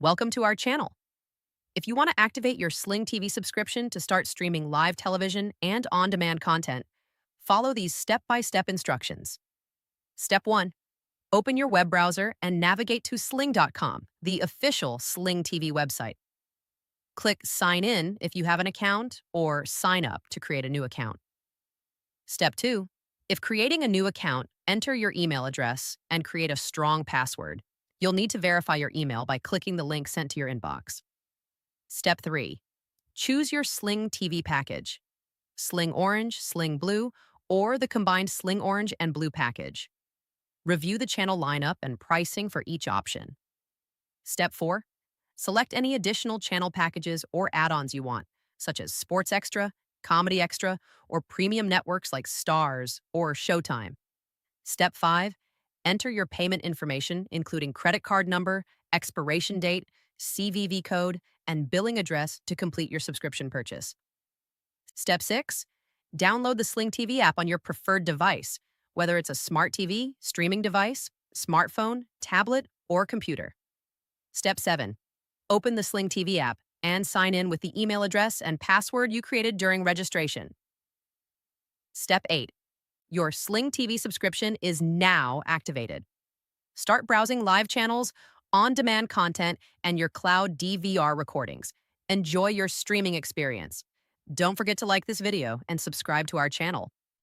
Welcome to our channel. If you want to activate your Sling TV subscription to start streaming live television and on-demand content, follow these step-by-step instructions. Step 1. Open your web browser and navigate to sling.com, the official Sling TV website. Click Sign In if you have an account or Sign Up to create a new account. Step 2. If creating a new account, enter your email address and create a strong password. You'll need to verify your email by clicking the link sent to your inbox. Step 3. Choose your Sling TV package: Sling Orange, Sling Blue, or the combined Sling Orange and Blue package. Review the channel lineup and pricing for each option. Step 4. Select any additional channel packages or add-ons you want, such as Sports Extra, Comedy Extra, or premium networks like Stars or Showtime. Step 5. Enter your payment information, including credit card number, expiration date, CVV code, and billing address to complete your subscription purchase. Step 6. Download the Sling TV app on your preferred device, whether it's a smart TV, streaming device, smartphone, tablet, or computer. Step 7. Open the Sling TV app and sign in with the email address and password you created during registration. Step 8. Your Sling TV subscription is now activated. Start browsing live channels, on-demand content, and your cloud DVR recordings. Enjoy your streaming experience. Don't forget to like this video and subscribe to our channel.